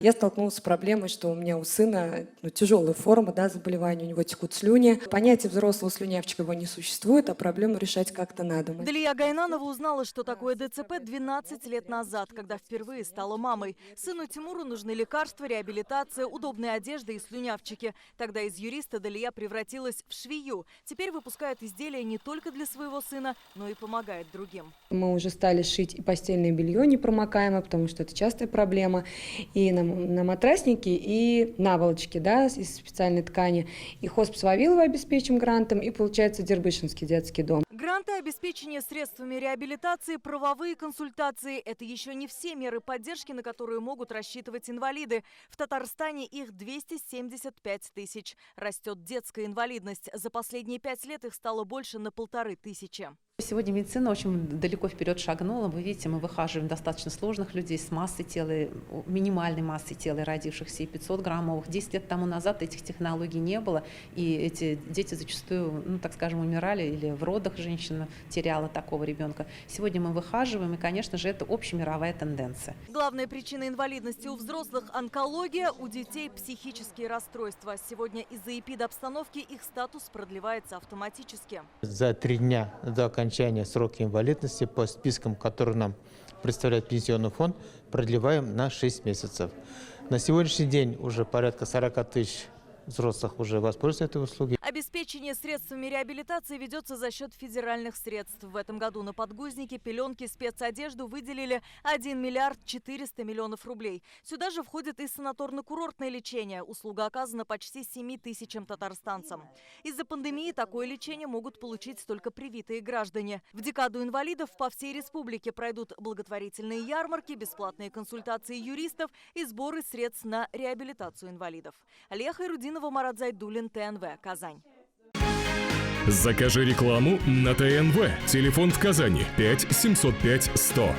Я столкнулась с проблемой, что у меня у сына тяжелая форма, да, заболевания, у него текут слюни. Понятие взрослого слюнявчика его не существует, а проблему решать как-то надо. Далия Гайнанова узнала, что такое ДЦП 12 лет назад, когда впервые стала мамой. Сыну Тимуру нужны лекарства, реабилитация, удобная одежда и слюнявчики. Тогда из юриста Далия превратилась в швею. Теперь выпускает изделия не только для своего сына, но и помогает другим. Мы уже стали шить и постельное белье непромокаемое, потому что это частая проблема, и на матрасники, и наволочки, да, из специальной ткани. И хоспис Вавилова обеспечим грантом, и, получается, Дербышинский детский дом. Гранты, обеспечение средствами реабилитации, правовые консультации – это еще не все меры поддержки, на которые могут рассчитывать инвалиды. В Татарстане их 275 тысяч. Растет детская инвалидность. За последние 5 лет их стало больше на 1500. Сегодня медицина очень далеко вперед шагнула. Вы видите, мы выхаживаем достаточно сложных людей с массой тела, минимальной массой тела, родившихся и 500-граммовых. 10 лет тому назад этих технологий не было, и эти дети зачастую, так скажем, умирали, или в родах женщина теряла такого ребенка. Сегодня мы выхаживаем, и, конечно же, это общемировая тенденция. Главная причина инвалидности у взрослых – онкология, у детей – психические расстройства. Сегодня из-за эпидобстановки их статус продлевается автоматически. За 3 дня до окончания срока инвалидности по спискам, которые нам представляет Пенсионный фонд, продлеваем на 6 месяцев. На сегодняшний день уже порядка 40 тысяч взрослых уже воспользуются этой услугой. Обеспечение средствами реабилитации ведется за счет федеральных средств. В этом году на подгузники, пеленки, спецодежду выделили 1 миллиард 400 миллионов рублей. Сюда же входит и санаторно-курортное лечение. Услуга оказана почти 7 тысячам татарстанцам. Из-за пандемии такое лечение могут получить только привитые граждане. В декаду инвалидов по всей республике пройдут благотворительные ярмарки, бесплатные консультации юристов и сборы средств на реабилитацию инвалидов. Алия Хайрудинова, Марат Зайдуллин, ТНВ, Казань. Закажи рекламу на ТНВ. Телефон в Казани 5 705 100.